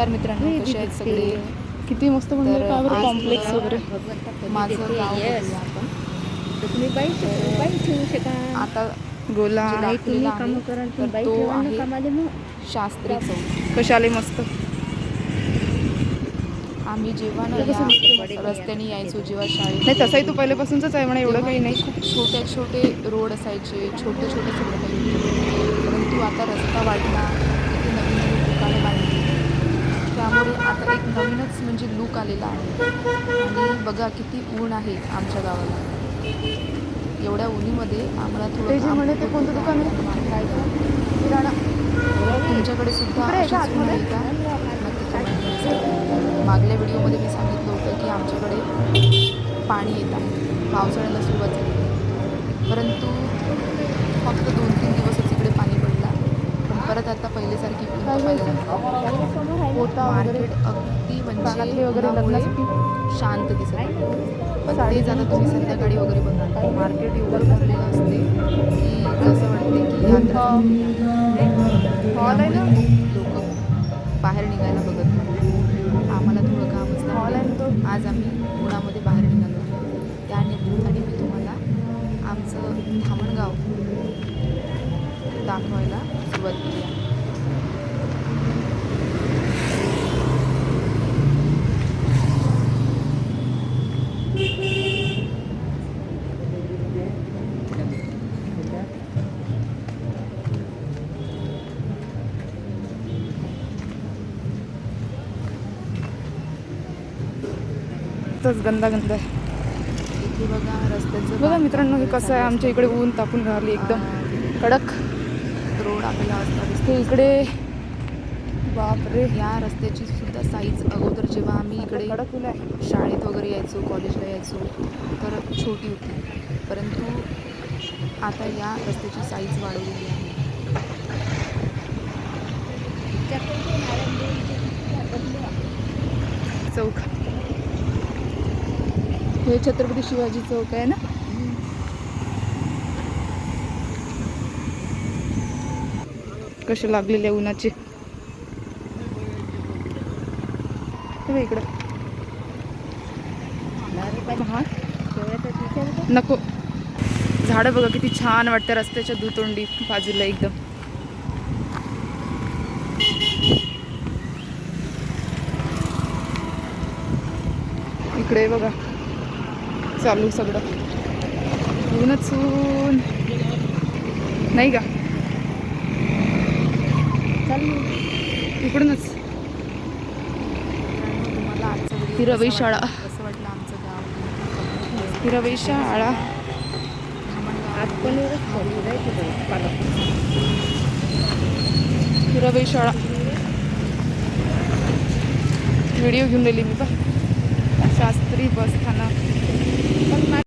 नमस्कार मित्रांनो, कसे आहेत सगळे? किती मस्त म्हणजे काय बरं कॉम्प्लेक्स वगैरे. माझं गाव बघूया आपण. तुम्ही बाई ठेवू शका. आता गोला जे नाही तुम्ही दाखलेला काम आहे करा तर बाई तो ठेवा आहे कामाले मग शास्त्री चौक. कशाले मस्त. आम्ही जेव्हा ना या रस्त्याने यायचो जेव्हा शाळेत, नाही तसंही तू पहिल्यापासूनच आहे म्हणा, एवढं तेव्हा काही इथे नाही. खूप छोटे छोटे रोड असायचे, छोटे छोटे सगळं काही होतं. परंतु आता रस्ता वाढला, इथे नवीन नवीन दुकानं बांधली, त्यामुळे आता एक नवीनच म्हणजे लूक आलेला आहे. आणि बघा किती ऊन आहे आमच्या गावाला. एवढ्या उन्हीमध्ये आम्हाला ते थोडं जे काम म्हणे ते होतं कोणतं दुकान आहे? मार्केट. किराणा. तुमच्याकडे सुद्धा इकडे आहे का अशीच ऊन आतमध्ये? आहे का? नक्की कमेंटमध्ये सांगा. मागल्या व्हिडिओमध्ये मी सांगितलं होतं की आमच्याकडे पाणी येत आहे, पावसाळ्याला सुरुवात झाली आहे. परंतु फक्त 2-3 दिवसच इकडे पाणी पडला, पण परत आता पहिल्यासारखी ऊन तापायला लागली. पोता वगैरे मार्केट अगदी म्हणजे कानातले वगैरे उन्हामुळे लग्नासाठी. शांत दिसत आहे. पण तेच आता तुम्ही संध्याकाळी वगैरे बघा, मार्केट एवढं भरलेलं असते की जसं वाटते की यात्रा हॉल आहे ना. खूप लोक बाहेर निघायला बघत नाही. आम्हाला थोडं काम हॉल आहे ना तो. असल्यामुळे आज आम्ही उन्हामध्ये बाहेर निघालो. त्या निमित्ताने मी तुम्हाला आमचं धामणगाव दाखवायला सुरुवात केली आहे. तसंच गंदा गंदा आहे. इथे बघा रस्त्याचं बघा मित्रांनो, हे बांधकाम कसं आहे, आमच्या इकडे ऊन तापून राहिली एकदम कडक. रोड आपल्याला असता ते दिसतो. इकडे बापरे, या रस्त्याची सुद्धा साईज अगोदर जेव्हा आम्ही इकडे कडक ऊन आहे. शाळेत वगैरे यायचो, कॉलेजला यायचो तर छोटी होती, परंतु आता या रस्त्याची साईज वाढवलेली आहे. चौक हे छत्रपती शिवाजी चौक आहे ना. कसे लागलेले उन्हाचे. हे इकडं नको. झाडं बघा किती छान वाटतं रस्त्याच्या दुतोंडी बाजूला एकदम. इकडे बघा चालू सगळं ऊनच ऊन नाही का. इकडूनच तुम्हाला आजचा व्हिडिओ हिरवई शाळा. कसं वाटलं आमचं गाव? हिरवई शाळा. हिरवई शाळा व्हिडिओ घेऊन राहिली मी. पण शास्त्री बस स्थानक.